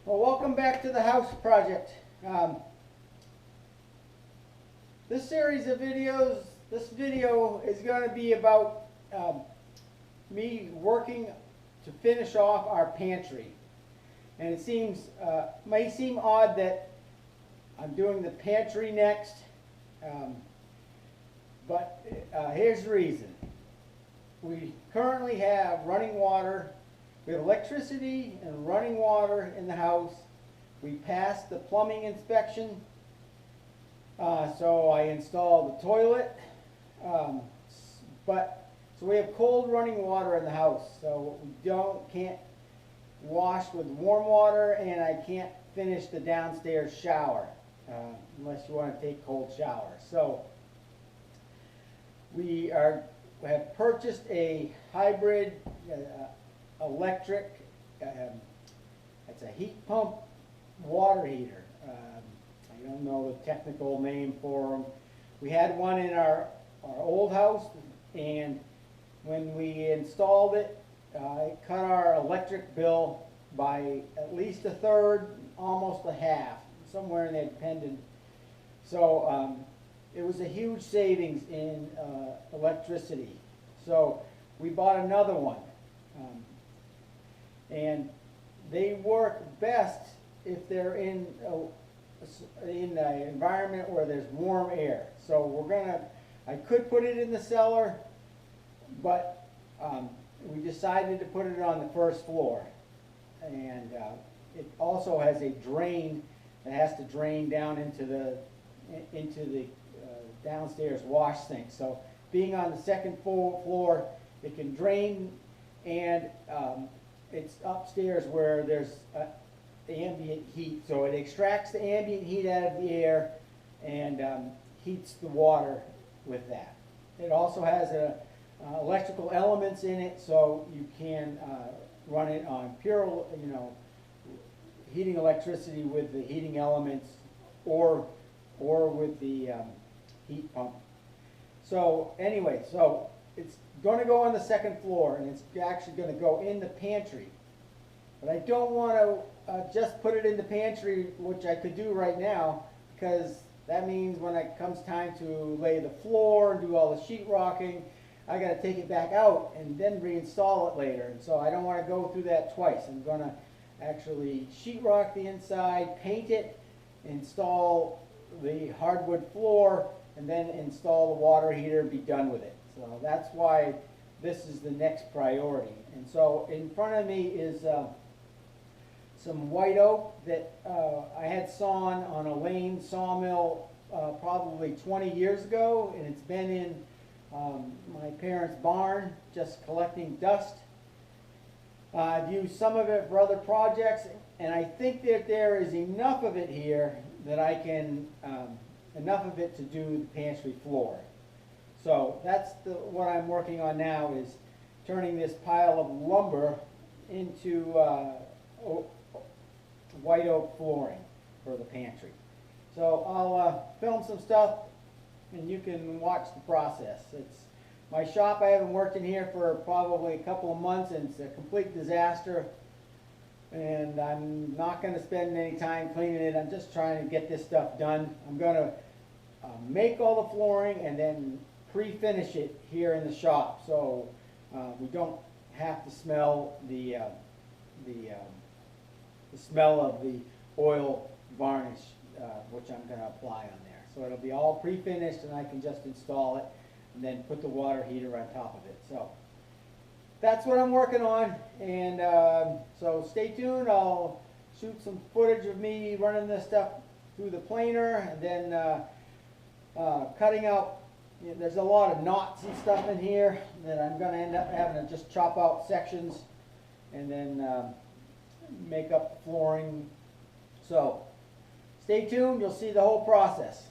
Well, welcome back to the house project. This series of videos, this video is going to be about me working to finish off our pantry. And it may seem odd that I'm doing the pantry next, but here's the reason. We currently have running water. We have electricity and running water in the house. We passed the plumbing inspection, so I installed the toilet. So we have cold running water in the house, so we can't wash with warm water, and I can't finish the downstairs shower unless you want to take cold showers. So we have purchased a hybrid electric, it's a heat pump water heater. I don't know the technical name for them. We had one in our old house, and when we installed it, it cut our electric bill by at least a third, almost a half, somewhere in there depended. So it was a huge savings in electricity. So we bought another one. And they work best if they're in an environment where there's warm air. So I could put it in the cellar, but we decided to put it on the first floor. And it also has a drain that has to drain down into the downstairs wash sink. So being on the second floor, it can drain, and it's upstairs where there's ambient heat, so it extracts the ambient heat out of the air and heats the water with that. It also has electrical elements in it, so you can run it on pure, heating electricity with the heating elements, or with the heat pump. So anyway, it's going to go on the second floor, and it's actually going to go in the pantry. But I don't want to just put it in the pantry, which I could do right now, because that means when it comes time to lay the floor and do all the sheetrocking, I got to take it back out and then reinstall it later. And so I don't want to go through that twice. I'm going to actually sheetrock the inside, paint it, install the hardwood floor, and then install the water heater and be done with it. So that's why this is the next priority. And so in front of me is some white oak that I had sawn on a Lane sawmill probably 20 years ago, and it's been in my parents' barn just collecting dust. I've used some of it for other projects, and I think that there is enough of it here that I can, enough of it to do the pantry floor. So that's what I'm working on now, is turning this pile of lumber into white oak flooring for the pantry. So I'll film some stuff and you can watch the process. It's my shop. I haven't worked in here for probably a couple of months, and it's a complete disaster. And I'm not going to spend any time cleaning it. I'm just trying to get this stuff done. I'm going to make all the flooring and then pre-finish it here in the shop, so we don't have to smell the smell of the oil varnish, which I'm going to apply on there. So it'll be all pre-finished, and I can just install it and then put the water heater on top of it. So that's what I'm working on, and so stay tuned. I'll shoot some footage of me running this stuff through the planer, and then cutting out. There's a lot of knots and stuff in here that I'm going to end up having to just chop out sections and then make up the flooring. So stay tuned. You'll see the whole process.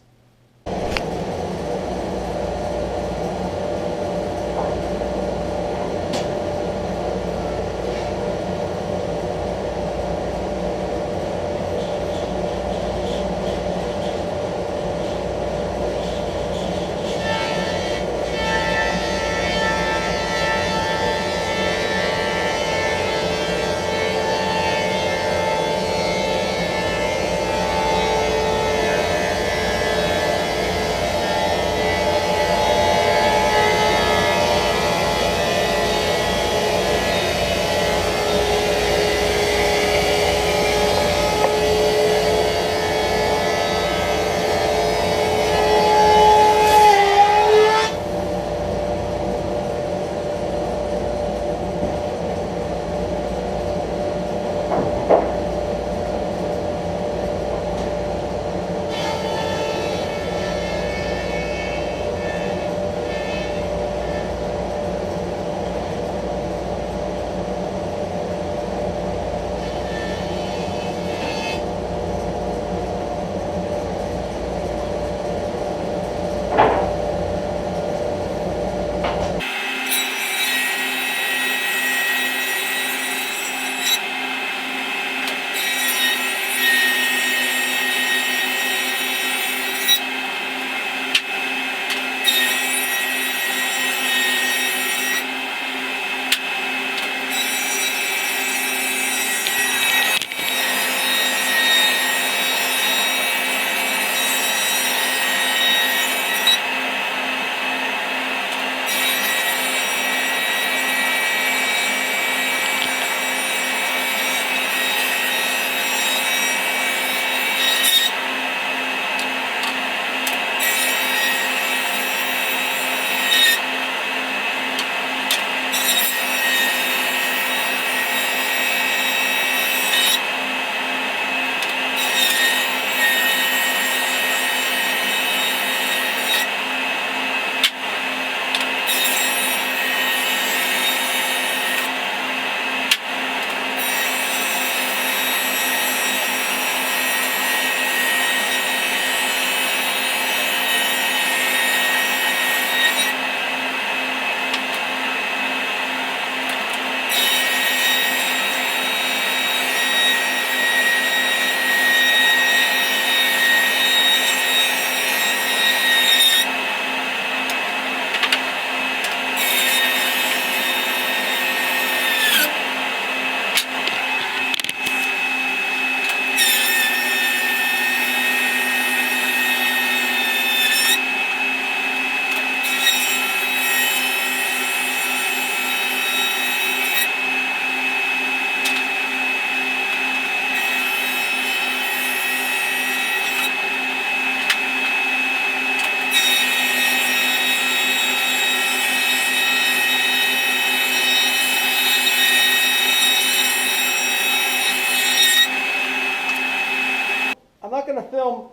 film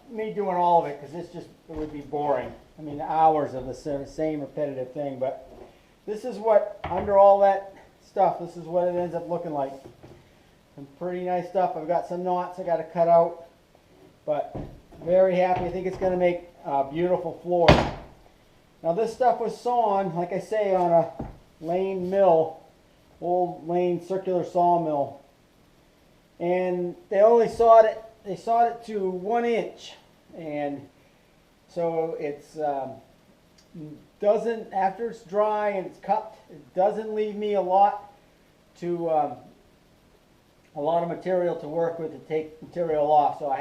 me doing all of it because it would be boring. I mean, hours of the same repetitive thing. But this is what, under all that stuff, this is what it ends up looking like. Some pretty nice stuff. I've got some knots I got to cut out, but very happy. I think it's going to make a beautiful floor. Now this stuff was sawn, like I say, on a Lane mill, old Lane circular sawmill, and they only sawed it. They sawed it to 1 inch, and so it's doesn't, after it's dry and it's cupped, it doesn't leave me a lot of material to work with to take material off. So I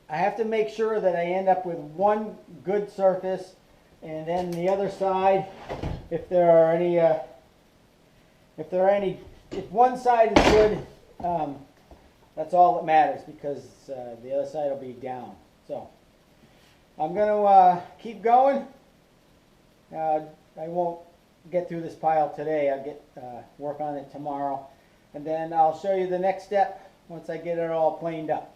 have to make sure that I end up with one good surface, and then the other side, if one side is good, that's all that matters, because the other side will be down. So I'm going to keep going. I won't get through this pile today. I'll get work on it tomorrow, and then I'll show you the next step once I get it all planed up.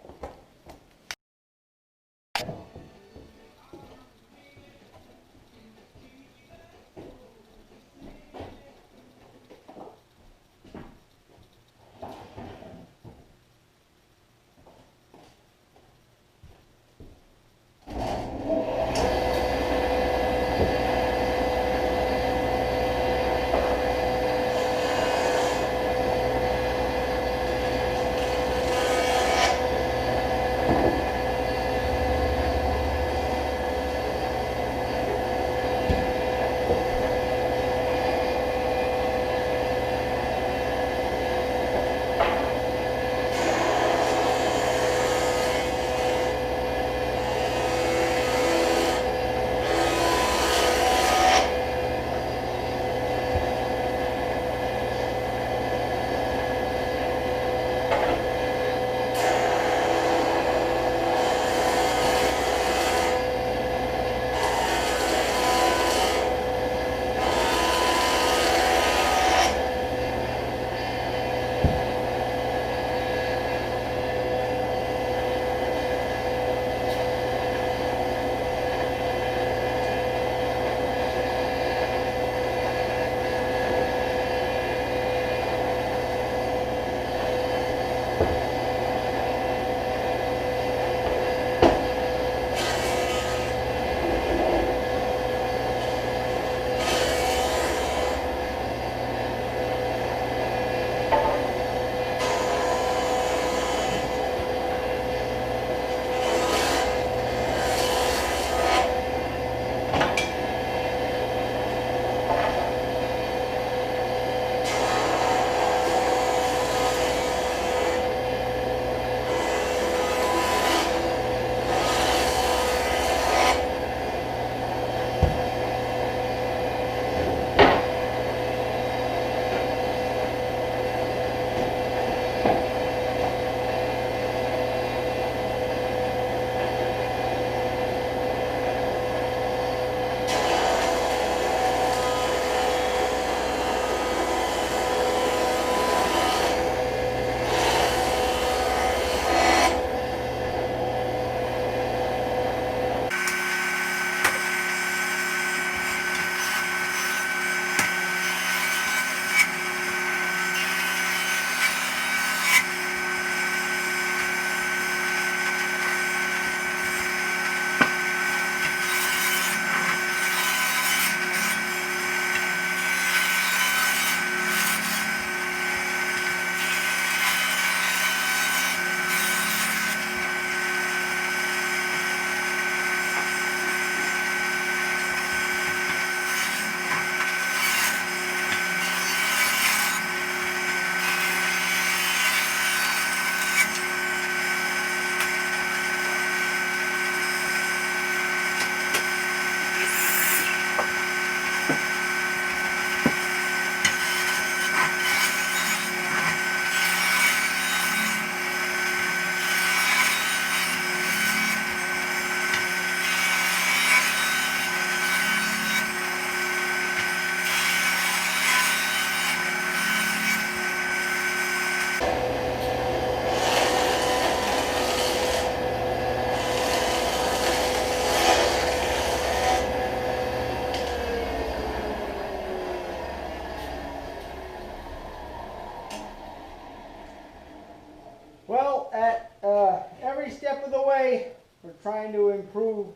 of the way, we're trying to improve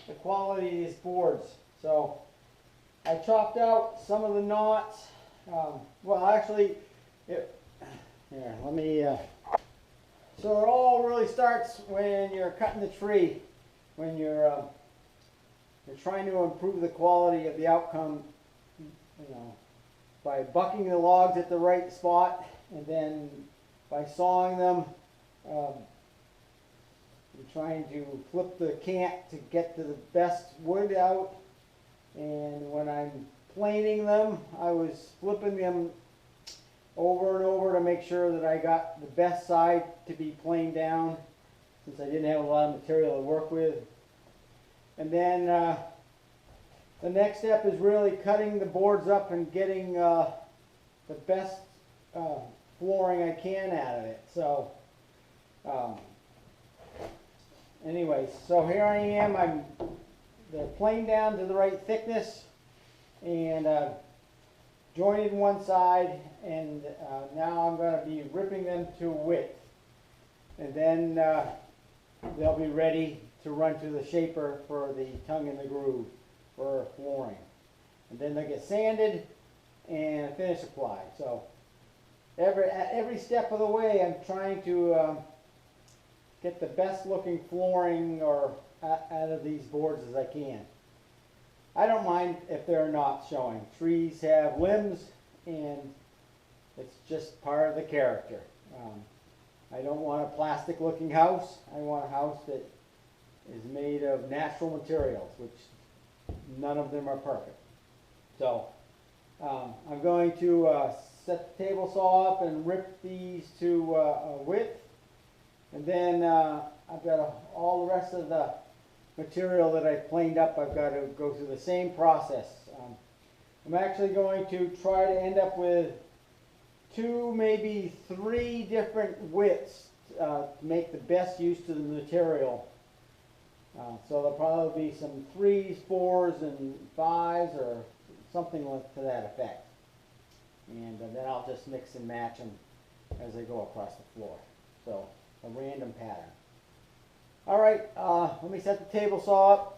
the quality of these boards. So I chopped out some of the knots. Well, actually, here, let me, so it all really starts when you're cutting the tree, when you're trying to improve the quality of the outcome, you know, by bucking the logs at the right spot, and then by sawing them, you're trying to flip the cant to get to the best wood out. And when I'm planing them, I was flipping them over and over to make sure that I got the best side to be planed down, since I didn't have a lot of material to work with. And then the next step is really cutting the boards up and getting the best flooring I can out of it. So anyways, so here I am. They're planed down to the right thickness, and jointed one side, and now I'm going to be ripping them to width, and then they'll be ready to run to the shaper for the tongue in the groove for flooring, and then they'll get sanded and finish applied. So at every step of the way, I'm trying to get the best looking flooring or out of these boards as I can. I don't mind if they're not showing. Trees have limbs, and it's just part of the character. I don't want a plastic looking house. I want a house that is made of natural materials, which none of them are perfect. So I'm going to set the table saw up and rip these to width, and then I've got all the rest of the material that I've planed up. I've got to go through the same process. I'm actually going to try to end up with 2, maybe 3 different widths to make the best use of the material. So there'll probably be some 3s, 4s, and 5s, or something to that effect. And then I'll just mix and match them as I go across the floor. So a random pattern. All right, let me set the table saw up.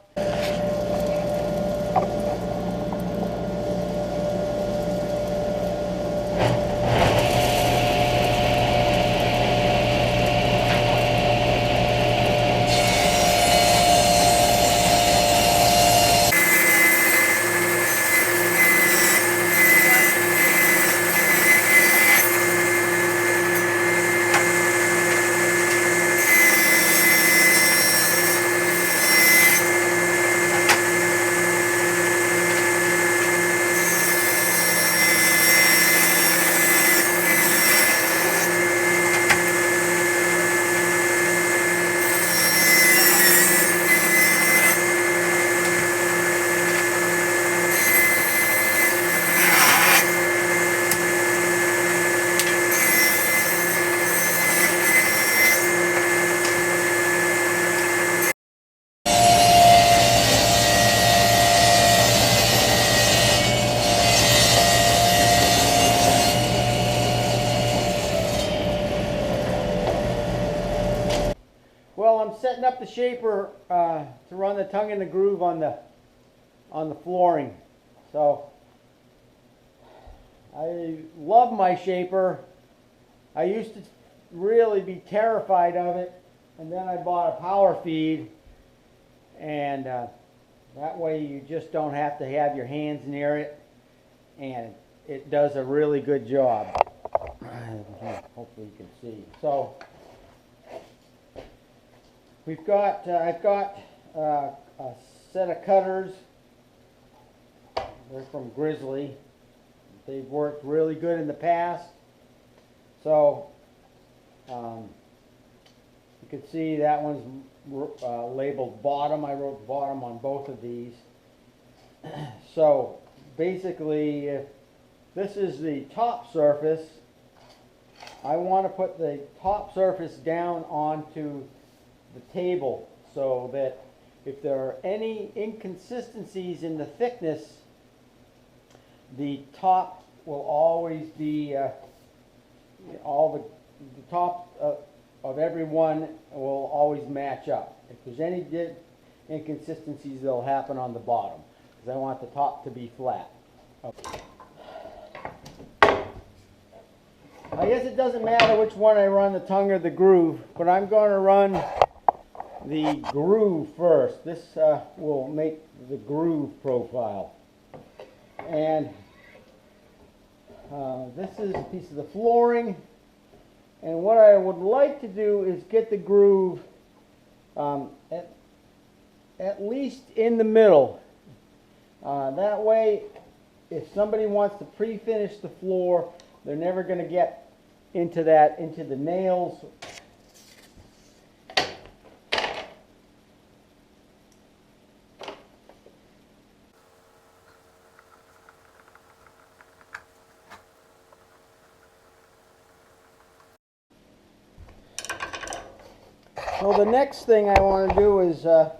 Well, I'm setting up the shaper to run the tongue in the groove on the flooring. So I love my shaper. I used to really be terrified of it, and then I bought a power feed, and that way you just don't have to have your hands near it, and it does a really good job. Hopefully you can see. So we've got, I've got a set of cutters. They're from Grizzly. They've worked really good in the past. So you can see that one's labeled bottom. I wrote bottom on both of these. So basically, if this is the top surface, I want to put the top surface down onto the table so that if there are any inconsistencies in the thickness, the top will always be the top of every one will always match up. If there's any inconsistencies, they'll happen on the bottom, because I want the top to be flat. Okay. I guess it doesn't matter which one I run, the tongue or the groove, but I'm going to run the groove first. This will make the groove profile. And this is a piece of the flooring. And what I would like to do is get the groove at least in the middle. That way, if somebody wants to pre-finish the floor, they're never going to get into the nails. So the next thing I want to do is, I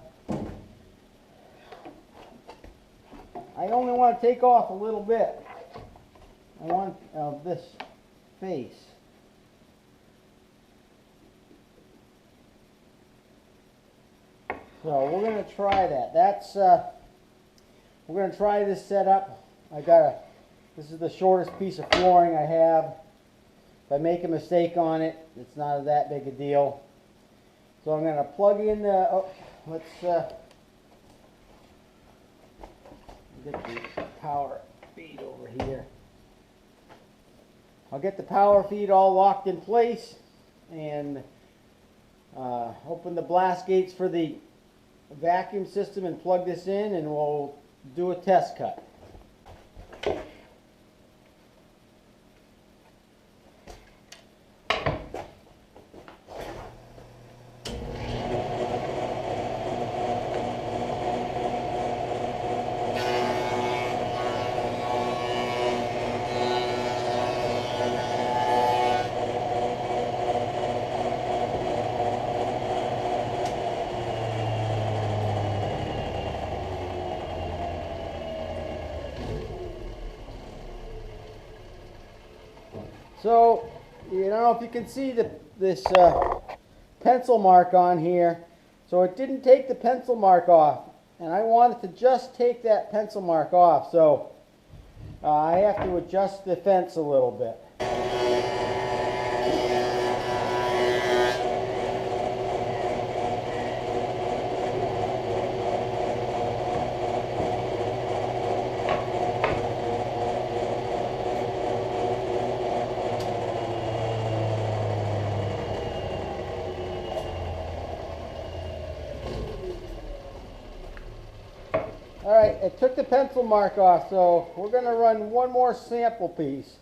only want to take off a little bit. I want this face. So we're going to try that. We're going to try this setup. This is the shortest piece of flooring I have. If I make a mistake on it, it's not that big a deal. So I'm going to plug in the, let's get the power feed over here. I'll get the power feed all locked in place and open the blast gates for the vacuum system and plug this in, and we'll do a test cut. So, you know, if you can see this pencil mark on here, so it didn't take the pencil mark off, and I wanted to just take that pencil mark off, so I have to adjust the fence a little bit. Alright, it took the pencil mark off, so we're going to run one more sample piece.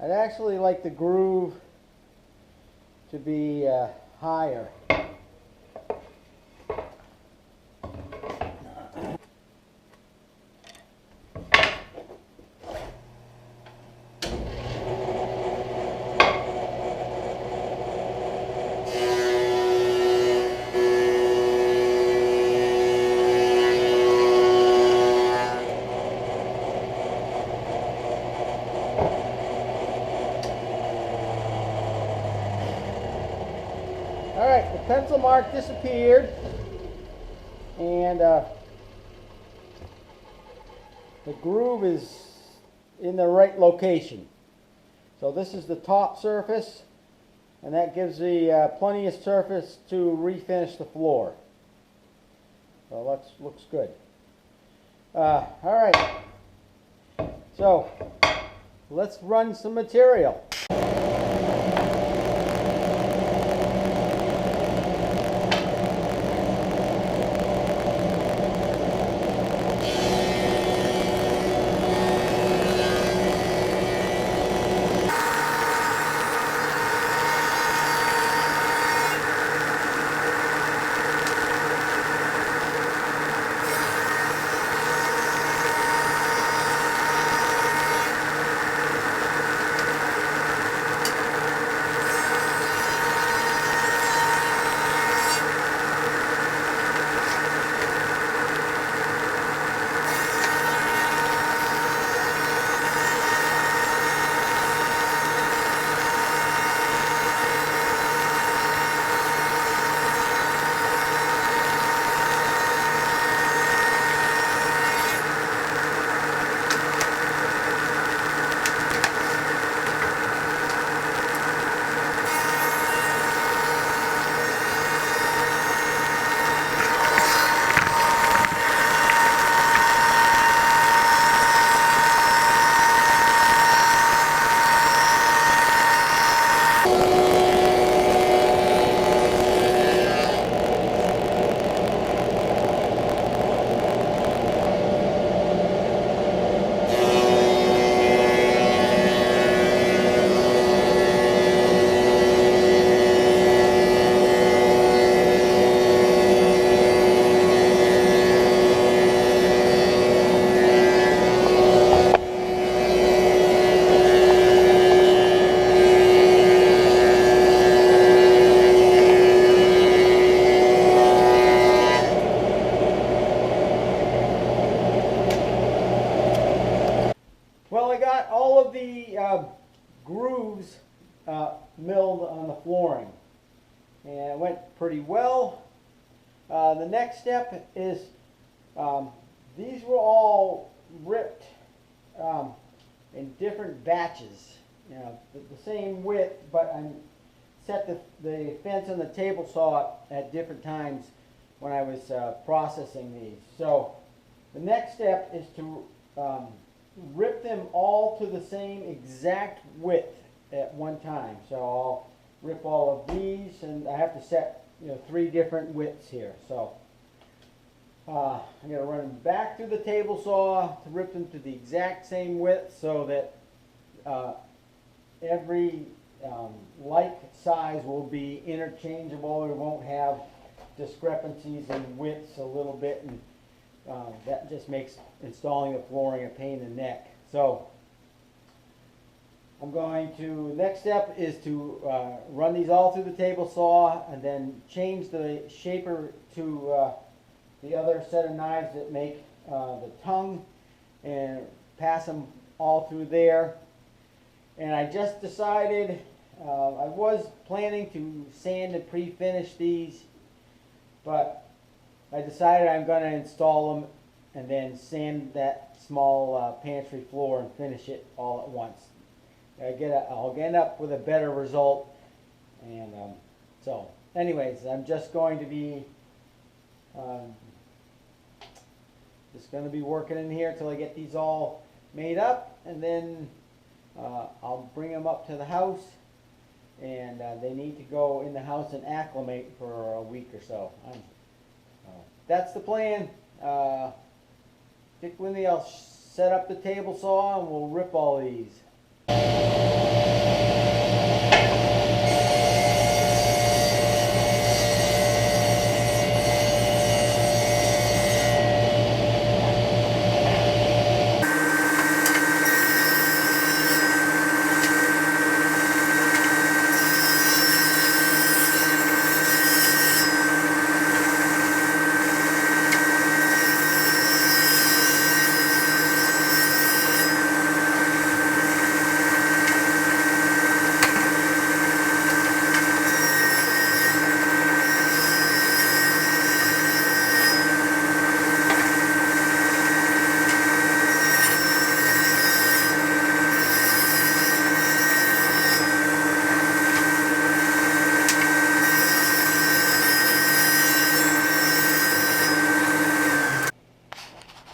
I'd actually like the groove to be higher. Alright, the pencil mark disappeared, and the groove is in the right location. So this is the top surface, and that gives the plenty of surface to refinish the floor. So that looks good. Alright, so let's run some material. got all of the grooves milled on the flooring, and it went pretty well. The next step is these were all ripped in different batches, you know, the same width, but I set the fence on the table saw at different times when I was processing these. So the next step is to rip them all to the same exact width at one time. So I'll rip all of these, and I have to set, you know, 3 different widths here. So I'm going to run them back through the table saw to rip them to the exact same width, so that every like size will be interchangeable. We won't have discrepancies in widths a little bit, and that just makes installing the flooring a pain in the neck. So I'm going to, next step is to run these all through the table saw, and then change the shaper to the other set of knives that make the tongue, and pass them all through there. And I just decided, I was planning to sand and pre-finish these, but I decided I'm going to install them and then sand that small pantry floor and finish it all at once. I'll end up with a better result. And so anyways, I'm just going to be working in here till I get these all made up, and then I'll bring them up to the house, and they need to go in the house and acclimate for a week or so. That's the plan. Stick with me. I'll set up the table saw and we'll rip all these.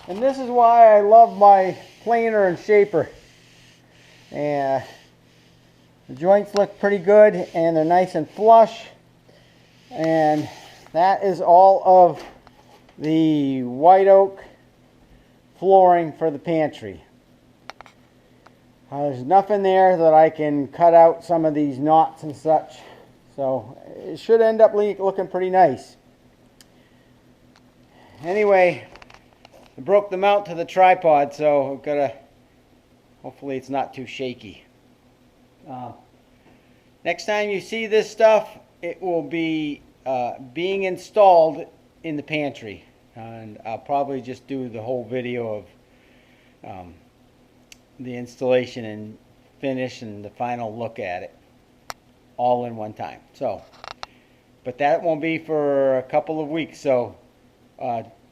And this is why I love my planer and shaper. And the joints look pretty good, and they're nice and flush. And that is all of the white oak flooring for the pantry. There's nothing there that I can cut out some of these knots and such. So it should end up looking pretty nice. Anyway, I broke the mount to the tripod, so I've got to, hopefully it's not too shaky. Next time you see this stuff, it will be being installed in the pantry. And I'll probably just do the whole video of the installation and finish and the final look at it all in one time. So, but that won't be for a couple of weeks, so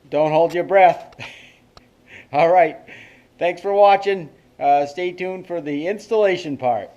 don't hold your breath. All right. Thanks for watching. Stay tuned for the installation part.